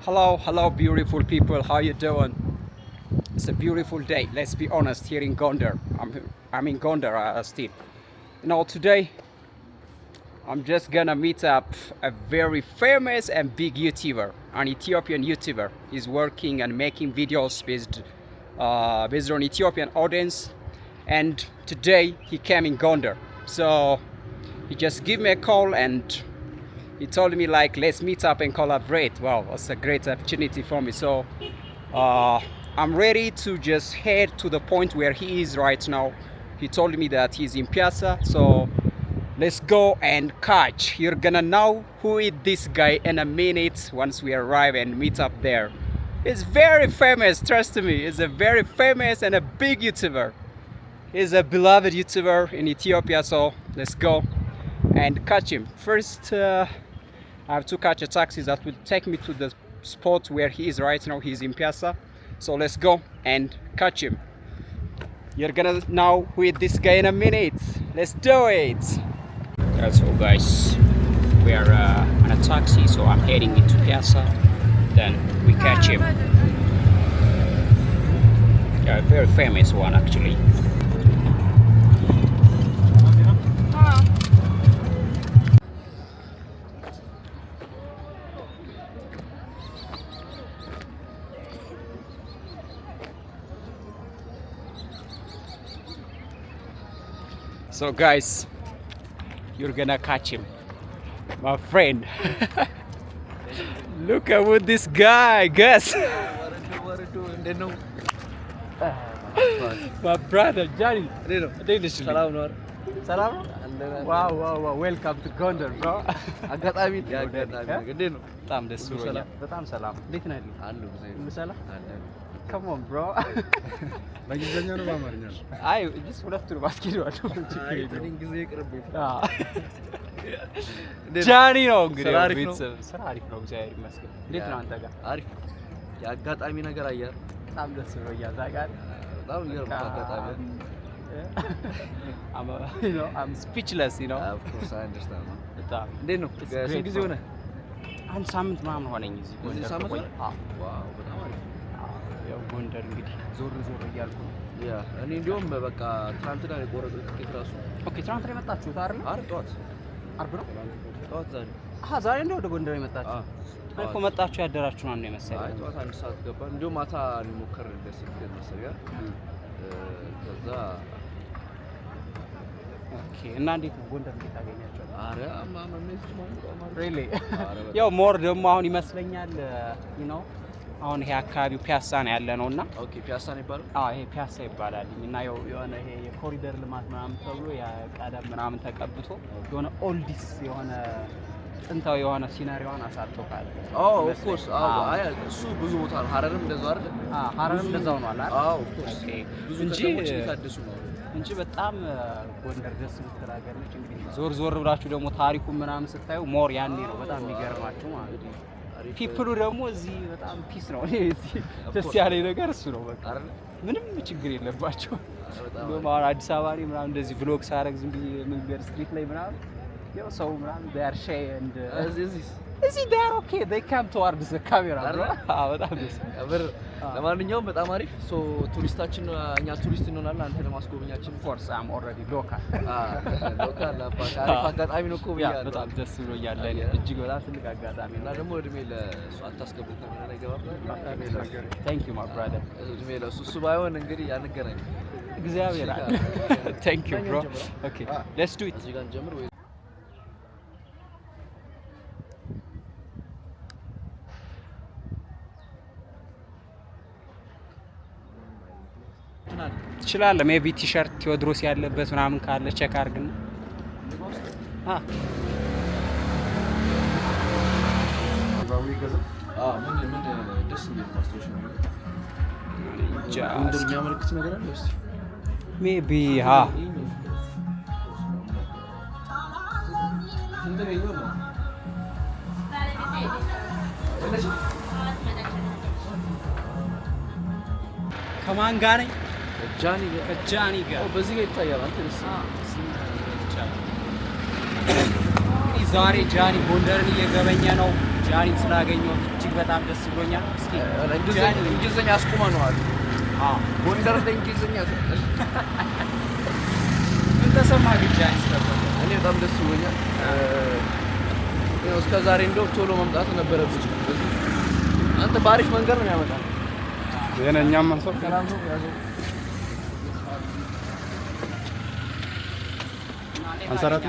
Hello, beautiful people. How you doing? It's a beautiful day. Let's be honest. Here in Gondar, I'm in Gondar still. Today I'm just gonna meet up a very famous and big YouTuber, an Ethiopian YouTuber. He's working and making videos based on Ethiopian audience. And today he came in Gondar, so he just gave me a call and he told me like let's meet up and collaborate. Wow, that's a great opportunity for me. So I'm ready to just head to the point where he is right now. He told me that he's in Piazza, so let's go and catch. You're gonna know who is this guy in a minute once we arrive and meet up there. He's very famous, trust me. He's a very famous and a big YouTuber. He's a beloved YouTuber in Ethiopia, so let's go and catch him. First, I have to catch a taxi that will take me to the spot where he is right now. He's in Piazza. So let's go and catch him. You're gonna know who is this guy in a minute. Let's do it. That's all, guys. We are on a taxi, so I'm heading into Piazza. Then we catch him. Yeah, a very famous one actually. So guys, you're gonna catch him, my friend. Look at what this guy guess. My brother Johnny. Salam. Wow. Welcome to Gondar, bro. በጣም ደስ ብሎኛል። በጣም ሰላም። እንዴት ነህ? ሰላም። Come on, bro. በእንግሊዘኛ ነው በአማርኛ ነው? አይ ጅስ ሁለቱንም አስኪደዋለሁ። ጃኒ ነው እንግዲህ ቤተሰብ ስራ አሪፍ ነው። እግዚአብሔር ይመስገን። እንዴት ነው አንተ ጋር? አሪፍ። የአጋጣሚ ነገር አየር በጣም ደስ ብሎኛል። ታውቃለህ በጣም ይገርም አጋጣሚ። I'm speechless, Of course, I understand. በጣም እንዴት ነው? ስንት ጊዜ ሆነ? አንድ ሳምንት ምናምን ሆነኝ እዚህ ጎንደር። ሳምንት ሆነ? ዋው በጣም አሪፍ። ያው ጎንደር እንግዲህ ዞር እያልኩ ነው። ያ እኔ እንደውም በቃ ትናንትና የቆረጥኩት ትኬት ራሱ። ኦኬ ትናንት ነው የመጣችሁት አይደል? አርብ ጠዋት። አርብ ነው? ጠዋት ዛሬ። ዛሬ እንደው ወደ ጎንደር የመጣችሁ? እኔ እኮ መጣችሁ ያደራችሁ ነው የመሰለኝ። አይ ጠዋት አንድ ሰዓት ገባን። እንደውም ማታ እንሞክር ደስክ መሰለኝ። ከዛ ኦኬ እና እንዴት ነው ጎንደር እንዴት አገኛችሁ? አረ አማማሜስ ማለት ሪሊ ያው ሞር ደግሞ አሁን ይመስለኛል አሁን ይሄ አካባቢው ፒያሳ ነው ያለ ነውና። ኦኬ ፒያሳ ነው ይባላል? ይሄ ፒያሳ ይባላል እና የሆነ ይሄ የኮሪደር ልማት ምናምን ተብሎ ያቀደም ምናምን ተቀብቶ የሆነ ኦልዲስ የሆነ ጥንታዊ የሆነ ሲናሪዮን አሳጥቶታል። ኦፍ ኮርስ አይ እሱ ብዙ ቦታ ነው። ሀረርም እንደዛው አይደል? ሀረርም እንደዛው ነው አይደል? ኦፍ ኮርስ ብዙ እንጂ ታደሱ ነው እንጂ በጣም ጎንደር ደስ የምትል ሀገር ነች። እንግዲህ ዞር ብላችሁ ደግሞ ታሪኩን ምናምን ስታዩ ሞር ያኔ ነው በጣም የሚገርማችሁ ማለት ነው። ፒፕሉ ደግሞ እዚህ በጣም ፒስ ነው። እዚህ ደስ ያለኝ ነገር እሱ ነው። በቃ ምንም ችግር የለባቸው። እንደውም አዲስ አበባ ላይ ምናምን እንደዚህ ቭሎግ ሳደርግ ዝም ብዬ መንገድ ስትሪት ላይ ምናምን ያው ሰው ምናምን ዳር ሼይ እንደ እዚህ ዳር ኦኬ they come towards the camera bro። በጣም ደስ ያበር። ለማንኛውም በጣም አሪፍ። ሶ ቱሪስታችን እኛ ቱሪስት እንሆናለን። አንተ ለማስጎብኛችን ኮርስ አም ኦልሬዲ ሎካል አሪፍ አጋጣሚ ነው እኮ ብያለሁ። በጣም ደስ ብሎኛል። ለኔ እጅግ በጣም ትልቅ አጋጣሚ እና ደግሞ እድሜ ለሱ አታስገቡ ከምን ላይ ገባ። thank you my brother። እድሜ ለሱ እሱ ባይሆን እንግዲህ አንገናኝ። እግዚአብሔር አለ። thank you bro። okay let's do it። እዚህ ጋር እንጀምር ወይ? ትችላለህ። ሜቢ ቲሸርት ቴዎድሮስ ያለበት ምናምን ካለ ቼክ አድርግና ምን ደስ የሚል ማስታወሻ ነው። እንደኛ ምልክት ነገር አለ እስቲ ሜቢ ከማን ጋር ነኝ? ከጃኒ ጋር በዚህ ጋር ይታያል። አንተ ደስ ዛሬ ጃኒ ጎንደርን እየጎበኘ ነው። ጃኒን ስላገኘሁት እጅግ በጣም ደስ ብሎኛል። እስኪ እንግሊዝኛ አስቁመነዋል። ጎንደር ላይ እንግሊዝኛ ምን ተሰማህ ግን ጃኒ ስለነበረ? እኔ በጣም ደስ ብሎኛል። እስከ ዛሬ እንደው ቶሎ መምጣት ነበረብኝ። አንተ በአሪፍ መንገድ ነው ያመጣል። የእኛም ማንሰብ ሰላም ነው ያዘው አንሰራት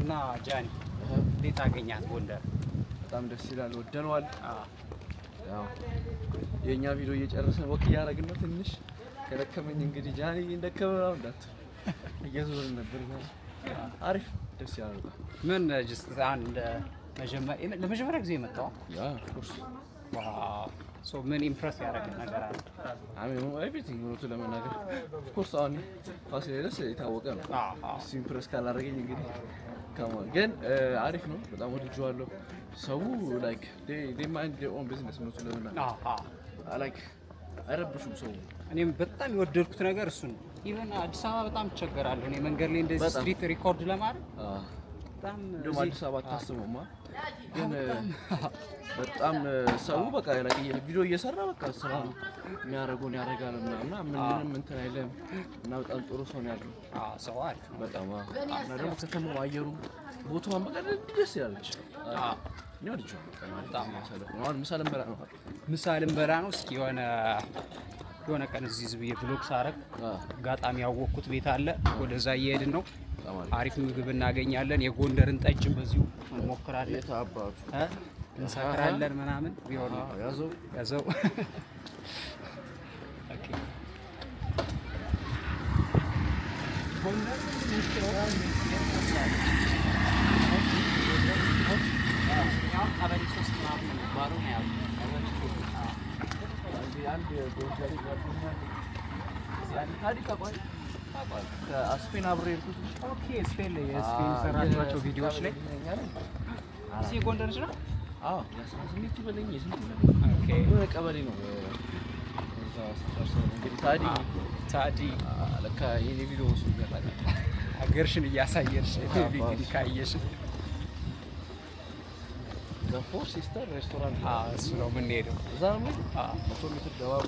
እና ጃኒ እንዴት አገኛት ጎንደር? በጣም ደስ ይላል። ወደነዋል። ያው የኛ ቪዲዮ እየጨረሰን ወክ እያደረግን ነው። ትንሽ ከደከመኝ እንግዲህ ጃኒ እንደከመው እንዳት እየዞርን ነበር። አሪፍ ደስ ይላል። ምን ጀስት አንድ ለመጀመሪያ ጊዜ መጣው? ያ ኦፍ ኮርስ ዋው ሶ ምን ኢምፕረስ ያደረገ ነገር አለ? አሜን ኤቭሪቲንግ ነው ለመናገር ኦፍ ኮርስ አሁን ፋሲለደስ የታወቀ ነው። እሱ ኢምፕረስ ካላደረገኝ እንግዲህ ከማን ግን አሪፍ ነው። በጣም ወድጄዋለሁ። ሰው ላይክ they mind their own business ነው ለመናገር ላይክ አይረብሹም ሰው። እኔም በጣም የወደድኩት ነገር እሱ ነው። ኢቨን አዲስ አበባ በጣም እቸገራለሁ እኔ መንገድ ላይ እንደዚህ ስትሪት ሪኮርድ ለማድረግ በጣም እንደውም አዲስ አበባ ታስበውማ ግን በጣም ሰው በቃ ላይክ ቪዲዮ እየሰራ በቃ ስራ የሚያደርገውን ያደርጋል እና ምንም እንትን አይልም እና በጣም ጥሩ ሰው ነው ያለው። ሰው አሪፍ በጣም እና ደግሞ ከተማው አየሩ ቦታውን በቃ ደስ ይላልች። ነው ልጅ በጣም አሁን ምሳሌም በላ ነው። እስኪ የሆነ ቀን እዚህ ዝብዬ ብሎግ ሳረግ አጋጣሚ ያወቅኩት ቤት አለ። ወደዛ እየሄድን ነው። አሪፍ ምግብ እናገኛለን። የጎንደርን ጠጅም በዚሁ እንሞክራለን። የታባቱ እንሰክራለን ምናምን ቢሆን ያዘው ኦኬ ጎንደር ቀበሌ 3 ምናምን የሚባለው ነው ያለው። አንድ ጎንደር ይባላል። ታዲያ ቆይ ከስፔን አብሬ ይርኩት ኦኬ ስፔን ላይ የስፔን ሰራቸው ቪዲዮዎች ላይ እዚህ ጎንደር ነው። አዎ ስንት ይበለኝ ኦኬ ወደ ቀበሌ ነው እዛ ስታርሰው እንግዲህ ታዲ ለካ የኔ ቪዲዮ እሱ ይገባል። ሀገርሽን እያሳየሽ ቪዲዮ ካየሽ ዘ ፎር ሲስተር ሬስቶራንት እሱ ነው የምንሄደው። እዛ ነው መቶ ሜትር ደዋቡ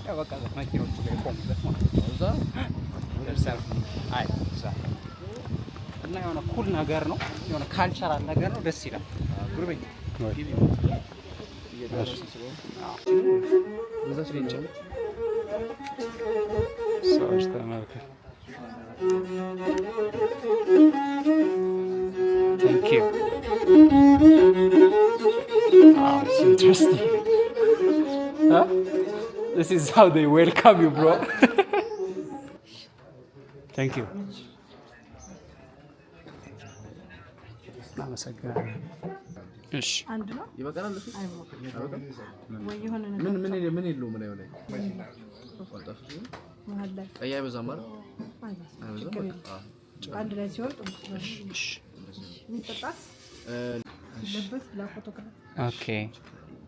ያው በቃ መኪኖቹ ላይ ቆሙበት ማለት ነው። እዛ ደርሰን አይ እዛ እና የሆነ ኩል ነገር ነው፣ የሆነ ካልቸራል ነገር ነው። ደስ ይላል። ጉርበኝ ጊዜ እየደረሰ ስለሆነ እዛ ስለኝ ሰዎች ተመልከት። Thank you. It's interesting. Huh? This is how they welcome you, bro. Thank you. እሺ አንድ ነው ይበቃናል። እሱ ምን የለውም ላይ ወጣፍ መሀል ላይ ቀይ አይበዛም ማለት አንድ ላይ ሲሆን እሺ የሚጠጣት ለበት ለፎቶግራፍ ኦኬ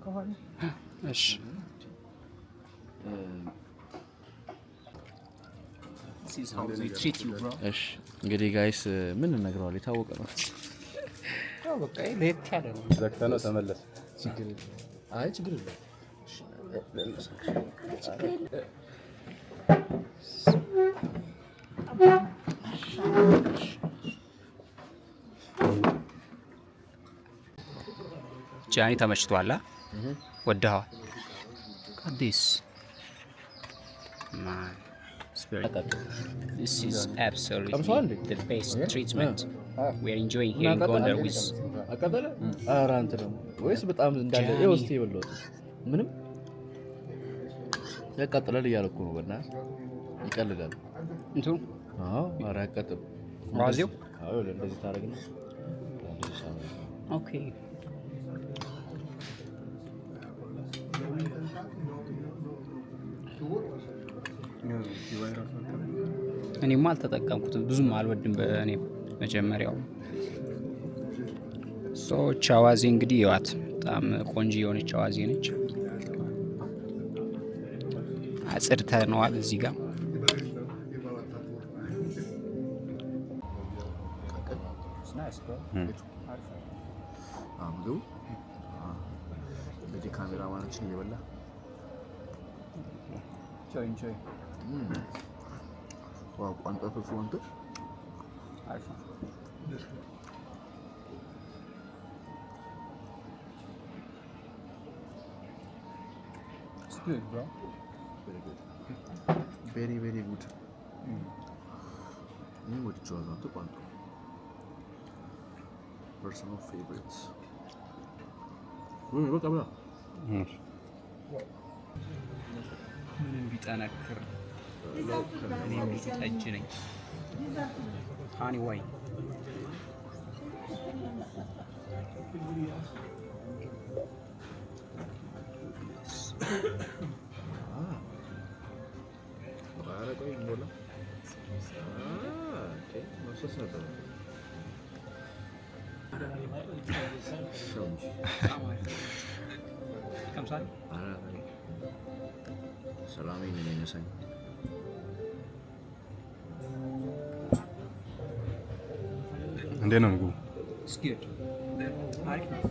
ከሆነ እሺ እሺ እንግዲህ ጋይስ ምን እነግረዋለሁ? የታወቀ ነው። ያው በቃ ለየት ያለ ነው። ዘግተነው ተመለስ። ችግር የለም። አይ ችግር የለም። ጃኒ ተመችቷል? ወደኸዋል? አዲስ ማን This is absolutely the best treatment. We are enjoying here in Gondar with አቀበለ አራንት ነው ወይስ በጣም እንዳለ ይወስት ይበለው ምንም ያቃጥላል እያልኩ ነው። በእናትህ ይቀልዳል እንቱ አዎ ኧረ ያቃጥል ዋዚው አዎ እንደዚህ ታረግና ኦኬ እኔማ አልተጠቀምኩትም ብዙም አልወድም። በእኔ መጀመሪያው ቻዋዜ እንግዲህ ይዋት በጣም ቆንጆ የሆነች ቻዋዜ ነች። አጽድተነዋል እዚህ ጋር አምዱ እንግዲህ ካሜራማናችን እየበላ ቾይ ዋው ቋንጣ ፍርፍር ወንት አሪፍ ነው። It's good, bro. Very good. Very, very good. What do you want to want? Personal favorites. Look, I'm not. ምንም ቢጠነክር እኔም ጠጅ ነኝ። ሃኒ ወይ ከምሳሌ ሰላም ይነሳኝ እንዴት ነው ምግቡ? እስኪ አሪፍ ነው።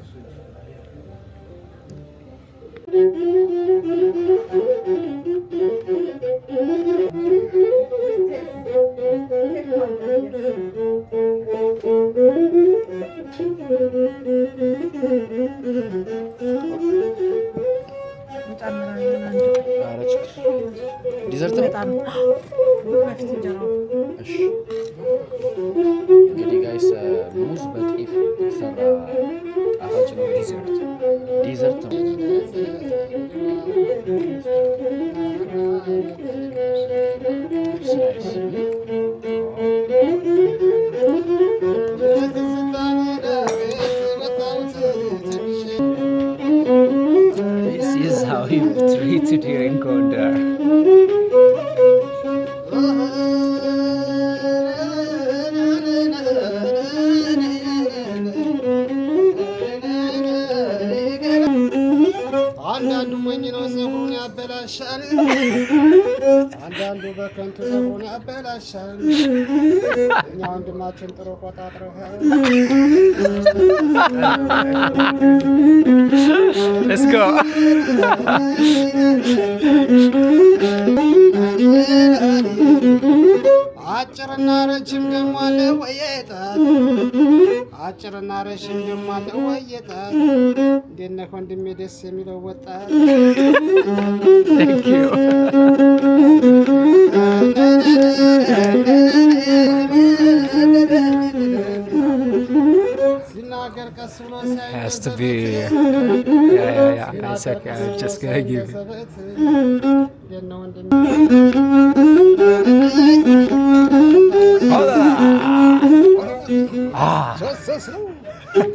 ዲዘርት በጣም በፊት እንጀራው እሺ እንግዲህ ጋይስ ሙዝ በጤፍ የተሰራ ጣፋጭ ነው። ዲዘርት ነው። This is how you treated here in Gondar. አንዳንዱ ሞኝ ነው ሰውን ያበላሻል፣ አንዳንዱ በከንቱ ሰውን ያበላሻል። እኛ ወንድማችን ጥሩ ቆጣጥረዋል። Let's go. አጭርና ረጅም ደሞ አለ ወየጣት፣ አጭርና ረጅም ደሞ አለ ወየጣት። እንዴት ነህ ወንድሜ ደስ የሚለው ወጣት? Thank you. ሲናገር ቀስ ብሎ Has to be. Yeah. It's okay. I'm just gonna give it. እንዴት ነው ወንድሜ?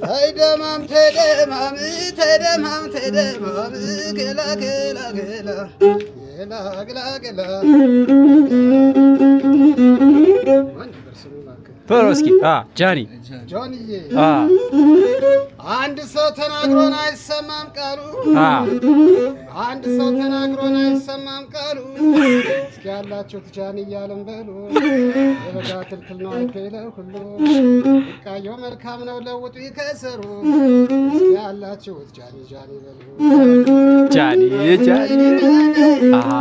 ተደማም ተደማም ተደማም ተደማም ገላ ገላ ገላ ገላ ገላ ገላ Peroski. Johnny. ጆንዬ Ah. አንድ ሰው ተናግሮን አይሰማም ቃሉ፣ አንድ ሰው ተናግሮን አይሰማም ቃሉ። እስኪ ያላችሁት ጃኒ እያልን በሉ፣ የበጋ ክልክል ነው አይገለው ሁሉ። ቃየው መልካም ነው ለውጡ ይከሰሩ። እስኪ ያላችሁት ጃኒ ጃኒ በሉ። Johnny. Johnny.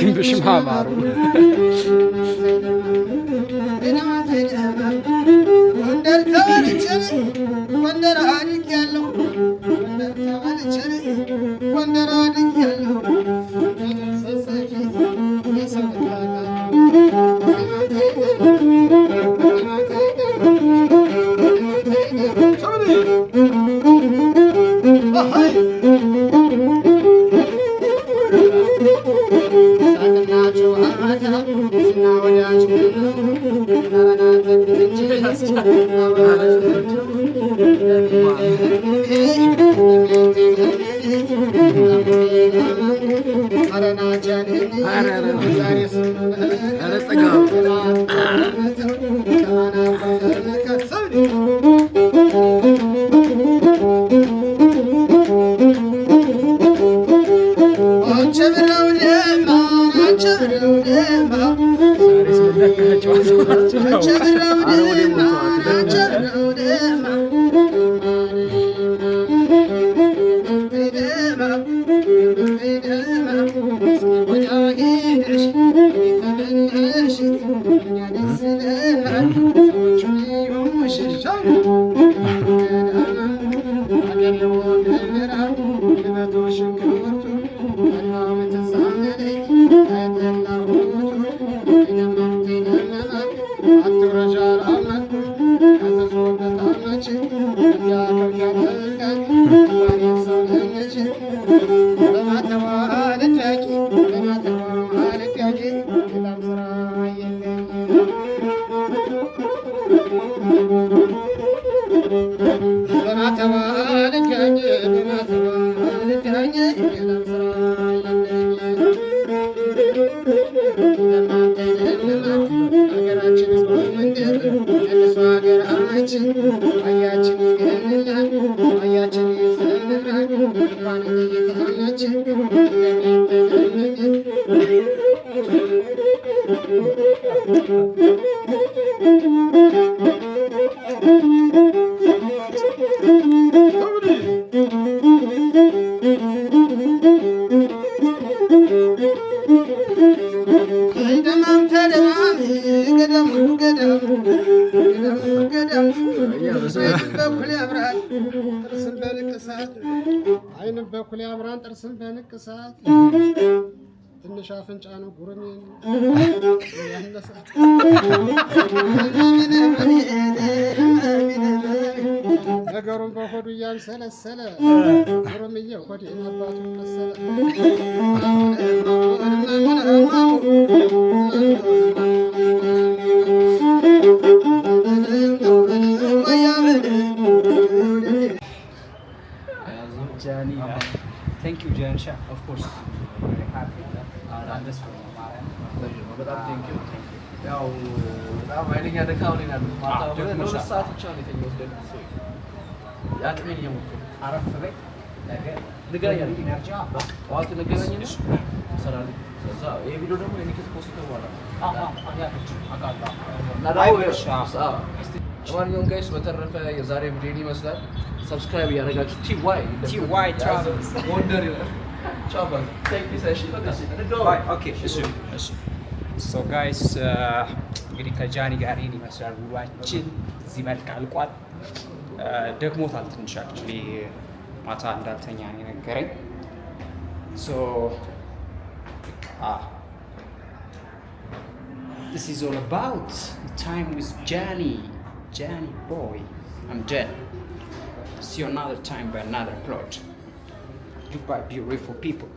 ግንብሽ ማማሩ ጎንደር ተወልጄ ጎንደር አድጌያለሁ ጎንደር ተወልጄ ጎንደር አድጌያለሁ የሰው አይንም በኩል ያምራን ጥርስም በንቅሳት ትንሽ አፍንጫ ነው ጉርሜን ያነሳት ነገሩን በሆዱ እያንሰለሰለ ጉርምዬ ሆዴ አባቱን መሰለ Johnny, thank you Jansha of course. በጣም ቴንክ ዩ። ያው በጣም ኃይለኛ ድካም ላይ ያሉት ማታ ለሁለት ሰዓት ብቻ ነው የተኛሁት። የአቅሜን እየሞከርኩ አረፍ በይ ንገረኝ ኢነርጂ ጠዋት ነገረኝ እሰራለሁ። ከዛ ይሄ ቪዲዮ ደግሞ የኒኬት ፖስት ተባለ ለማንኛውም ጋይስ በተረፈ የዛሬ ቪዲዮ ይመስላል። ሰብስክራይብ እያደረጋችሁ TY Travels ጎንደር ይላል። ቻው ባይ ቴንክ ዩ ሰሺ ባይ ኦኬ እሺ ሶ ጋይስ እንግዲህ ከጃኒ ጋር ይህን ይመስላል ውሏችን። እዚህ መልክ አልቋል። ደክሞታል ትንሽ አክቹሊ ማታ እንዳልተኛ ነው የነገረኝ። ሶ this is all about time with Johnny boy. I'm done. See you another time by another plot. Goodbye beautiful people.